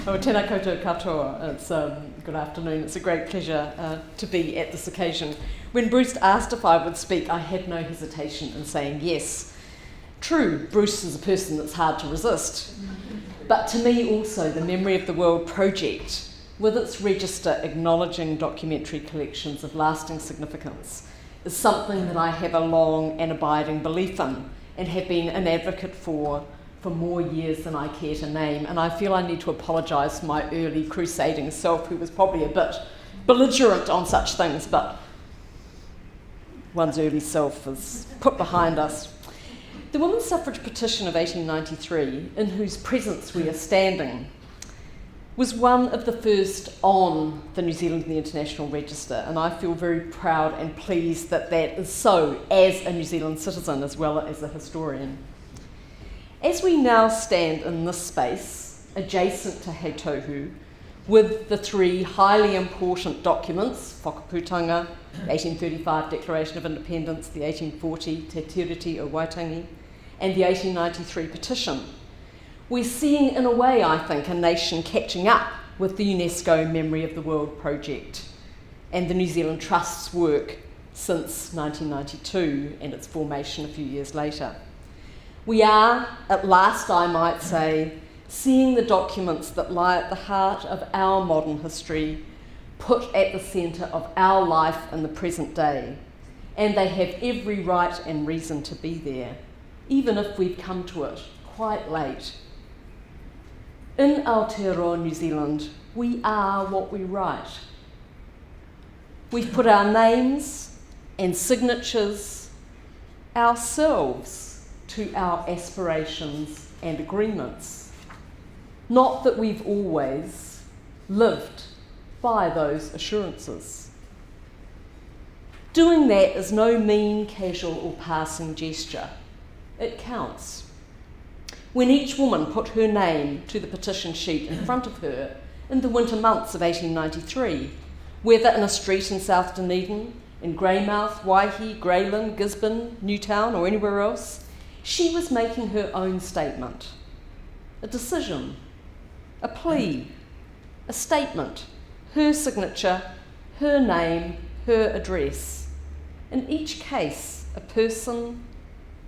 Oh, tēnā koutou katoa. It's good afternoon. It's a great pleasure to be at this occasion. When Bruce asked if I would speak, I had no hesitation in saying yes. True, Bruce is a person that's hard to resist. But to me also, the Memory of the World project, with its register acknowledging documentary collections of lasting significance, is something that I have a long and abiding belief in and have been an advocate for more years than I care to name. And I feel I need to apologise to my early crusading self, who was probably a bit belligerent on such things, but one's early self is put behind us. The Women's Suffrage Petition of 1893, in whose presence we are standing, was one of the first on the New Zealand and the International Register, and I feel very proud and pleased that that is so as a New Zealand citizen as well as a historian. As we now stand in this space, adjacent to Hei Tohu, with the three highly important documents, Whakaputanga, the 1835 Declaration of Independence, the 1840 Te Tiriti o Waitangi, and the 1893 Petition, we're seeing, in a way, I think, a nation catching up with the UNESCO Memory of the World project and the New Zealand Trust's work since 1992 and its formation a few years later. We are, at last I might say, seeing the documents that lie at the heart of our modern history put at the centre of our life in the present day, and they have every right and reason to be there, even if we've come to it quite late. In Aotearoa, New Zealand, we are what we write. We've put our names and signatures ourselves to our aspirations and agreements. Not that we've always lived by those assurances. Doing that is no mean, casual or passing gesture. It counts. When each woman put her name to the petition sheet in front of her in the winter months of 1893, whether in a street in South Dunedin, in Greymouth, Waihi, Greyland, Gisborne, Newtown or anywhere else, she was making her own statement, a decision, a plea, a statement, her signature, her name, her address. In each case, a person,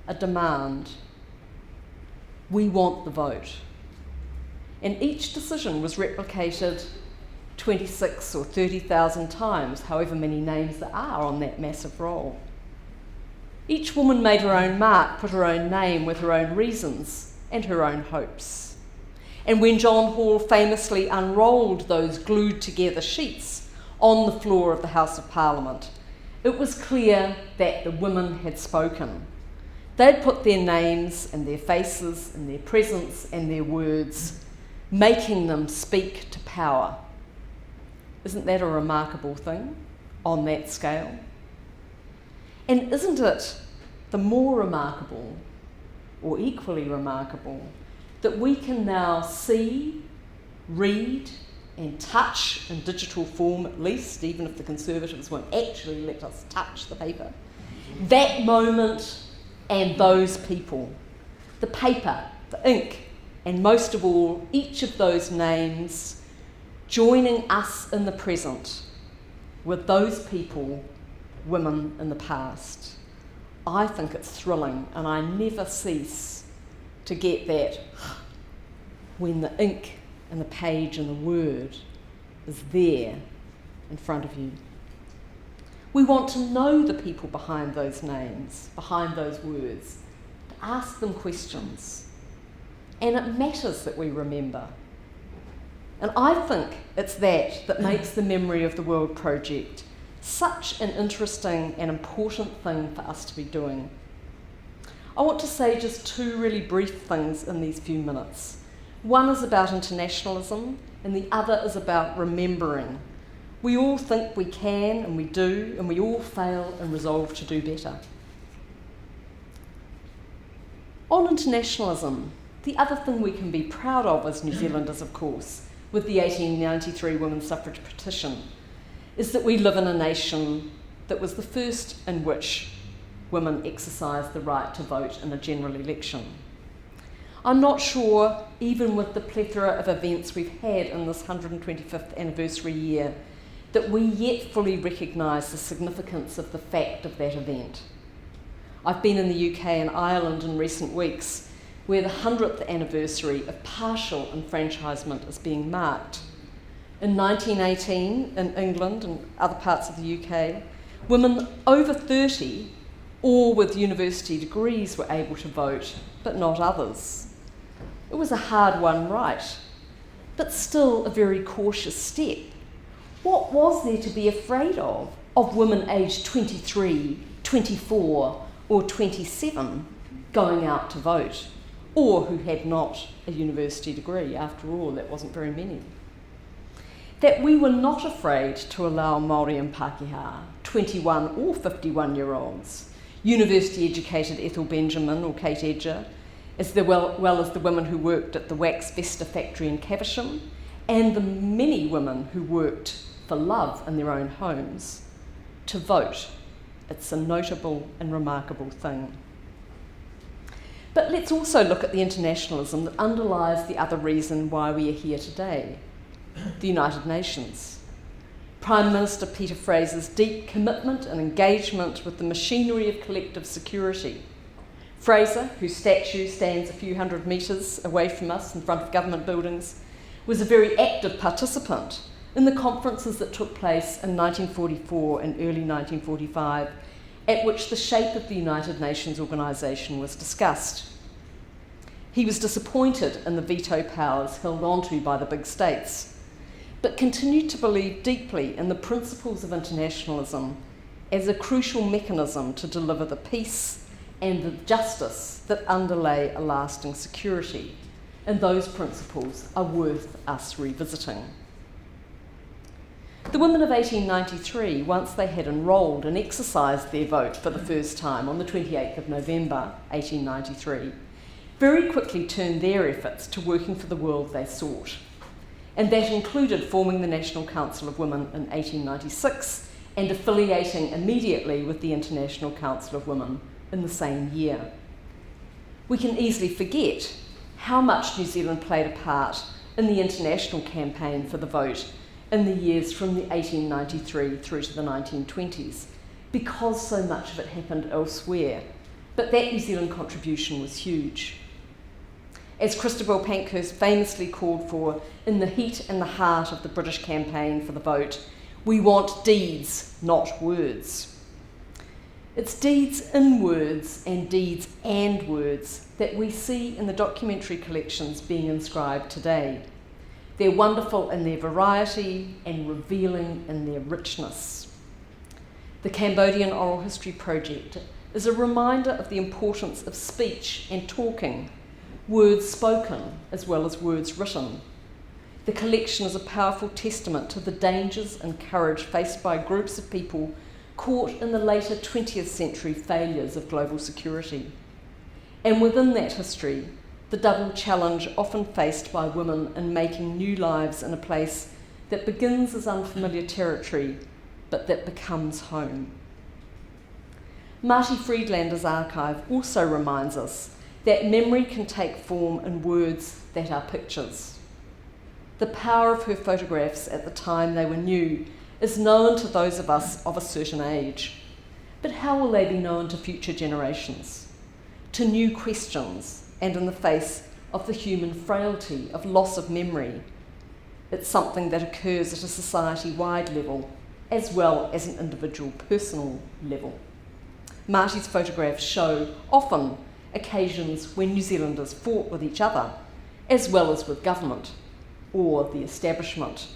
a demand. We want the vote. And each decision was replicated 26 or 30,000 times, however many names there are on that massive roll. Each woman made her own mark, put her own name with her own reasons and her own hopes. And when John Hall famously unrolled those glued together sheets on the floor of the House of Parliament, it was clear that the women had spoken. They'd put their names and their faces and their presence and their words, making them speak to power. Isn't that a remarkable thing on that scale? And isn't it the more remarkable, or equally remarkable, that we can now see, read, and touch in digital form at least, even if the Conservatives won't actually let us touch the paper, that moment and those people, the paper, the ink, and most of all, each of those names joining us in the present with those people, women in the past. I think it's thrilling, and I never cease to get that when the ink and the page and the word is there in front of you. We want to know the people behind those names, behind those words, to ask them questions. And it matters that we remember. And I think it's that makes the Memory of the World project such an interesting and important thing for us to be doing. I want to say just two really brief things in these few minutes. One is about internationalism, and the other is about remembering. We all think we can, and we do, and we all fail and resolve to do better. On internationalism, the other thing we can be proud of as New Zealanders, of course, with the 1893 Women's Suffrage Petition, is that we live in a nation that was the first in which women exercised the right to vote in a general election. I'm not sure, even with the plethora of events we've had in this 125th anniversary year, that we yet fully recognise the significance of the fact of that event. I've been in the UK and Ireland in recent weeks, where the 100th anniversary of partial enfranchisement is being marked. In 1918, in England and other parts of the UK, women over 30 or with university degrees were able to vote, but not others. It was a hard-won right, but still a very cautious step. What was there to be afraid of women aged 23, 24 or 27 going out to vote, or who had not a university degree? After all, that wasn't very many. That we were not afraid to allow Māori and Pākehā, 21 or 51-year-olds, university-educated Ethel Benjamin or Kate Edger, as well as the women who worked at the Wax Vesta factory in Caversham, and the many women who worked for love in their own homes, to vote. It's a notable and remarkable thing. But let's also look at the internationalism that underlies the other reason why we are here today, the United Nations. Prime Minister Peter Fraser's deep commitment and engagement with the machinery of collective security. Fraser, whose statue stands a few hundred metres away from us in front of government buildings, was a very active participant in the conferences that took place in 1944 and early 1945, at which the shape of the United Nations organisation was discussed. He was disappointed in the veto powers held onto by the big states, but continued to believe deeply in the principles of internationalism as a crucial mechanism to deliver the peace and the justice that underlay a lasting security, and those principles are worth us revisiting. The women of 1893, once they had enrolled and exercised their vote for the first time on the 28th of November 1893, very quickly turned their efforts to working for the world they sought, and that included forming the National Council of Women in 1896 and affiliating immediately with the International Council of Women in the same year. We can easily forget how much New Zealand played a part in the international campaign for the vote in the years from the 1893 through to the 1920s, because so much of it happened elsewhere, but that New Zealand contribution was huge. As Christabel Pankhurst famously called for in the heat and the heart of the British campaign for the vote, we want deeds, not words. It's deeds in words and deeds and words that we see in the documentary collections being inscribed today. They're wonderful in their variety and revealing in their richness. The Cambodian Oral History Project is a reminder of the importance of speech and talking, words spoken as well as words written. The collection is a powerful testament to the dangers and courage faced by groups of people caught in the later 20th century failures of global security. And within that history, the double challenge often faced by women in making new lives in a place that begins as unfamiliar territory, but that becomes home. Marty Friedlander's archive also reminds us that memory can take form in words that are pictures. The power of her photographs at the time they were new is known to those of us of a certain age, but how will they be known to future generations? To new questions, and in the face of the human frailty of loss of memory. It's something that occurs at a society-wide level, as well as an individual personal level. Marty's photographs show often occasions when New Zealanders fought with each other, as well as with government or the establishment,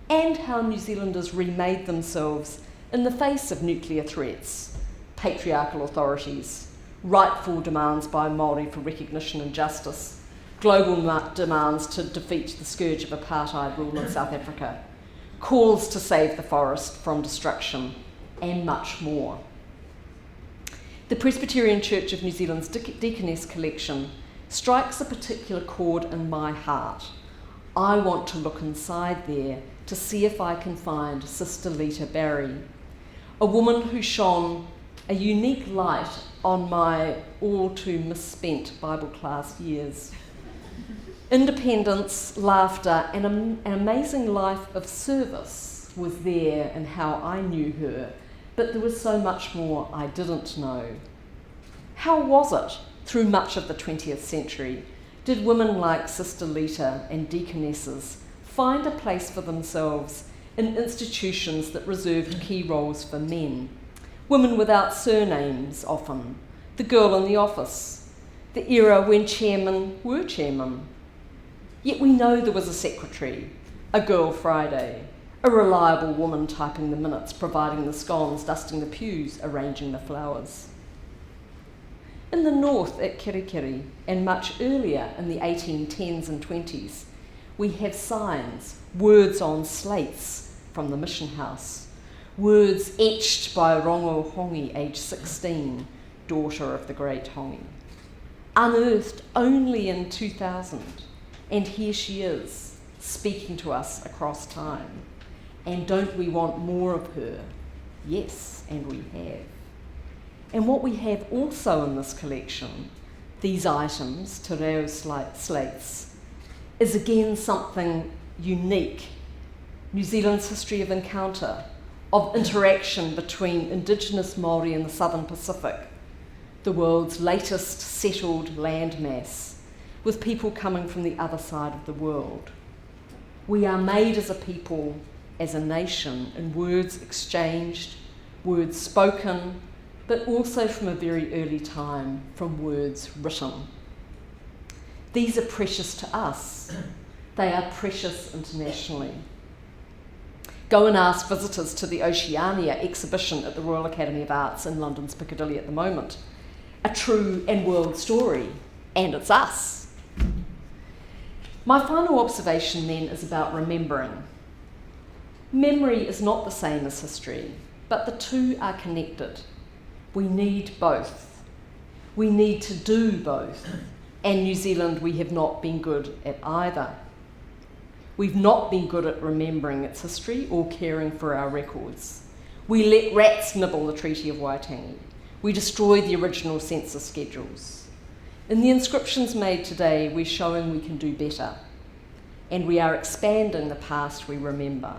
and how New Zealanders remade themselves in the face of nuclear threats, patriarchal authorities, rightful demands by Māori for recognition and justice, global demands to defeat the scourge of apartheid rule in South Africa, calls to save the forest from destruction, and much more. The Presbyterian Church of New Zealand's Deaconess collection strikes a particular chord in my heart. I want to look inside there to see if I can find Sister Lita Barry, a woman who shone a unique light on my all too misspent Bible class years. Independence, laughter, and an amazing life of service was there in how I knew her, but there was so much more I didn't know. How was it, through much of the 20th century, did women like Sister Lita and deaconesses find a place for themselves in institutions that reserved key roles for men? Women without surnames, often, the girl in the office, the era when chairmen were chairmen. Yet we know there was a secretary, a girl Friday, a reliable woman typing the minutes, providing the scones, dusting the pews, arranging the flowers. In the north at Kirikiri, and much earlier in the 1810s and 20s, we have signs, words on slates from the mission house, words etched by Rongo Hongi, aged 16, daughter of the great Hongi. Unearthed only in 2000, and here she is, speaking to us across time. And don't we want more of her? Yes, and we have. And what we have also in this collection, these items, te reo slates, is again something unique. New Zealand's history of encounter, of interaction between Indigenous Māori in the Southern Pacific, the world's latest settled landmass, with people coming from the other side of the world. We are made as a people, as a nation, in words exchanged, words spoken, but also from a very early time, from words written. These are precious to us. They are precious internationally. Go and ask visitors to the Oceania exhibition at the Royal Academy of Arts in London's Piccadilly at the moment. A true and world story, and it's us. My final observation then is about remembering. Memory is not the same as history, but the two are connected. We need both. We need to do both. And New Zealand, we have not been good at either. We've not been good at remembering its history or caring for our records. We let rats nibble the Treaty of Waitangi. We destroy the original census schedules. In the inscriptions made today, we're showing we can do better. And we are expanding the past we remember.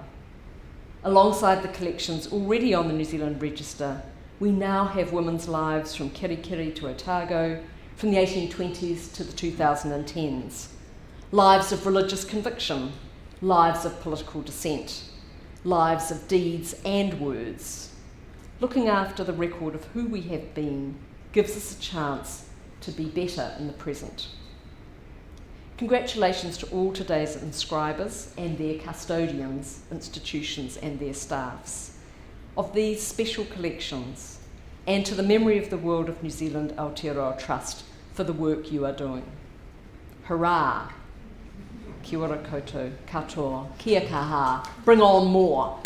Alongside the collections already on the New Zealand Register, we now have women's lives from Kirikiri to Otago, from the 1820s to the 2010s. Lives of religious conviction, lives of political dissent, lives of deeds and words. Looking after the record of who we have been gives us a chance to be better in the present. Congratulations to all today's inscribers and their custodians, institutions and their staffs of these special collections, and to the Memory of the World of New Zealand Aotearoa Trust for the work you are doing. Hurrah! Kia ora koutou, katoa, kia kaha, bring on more.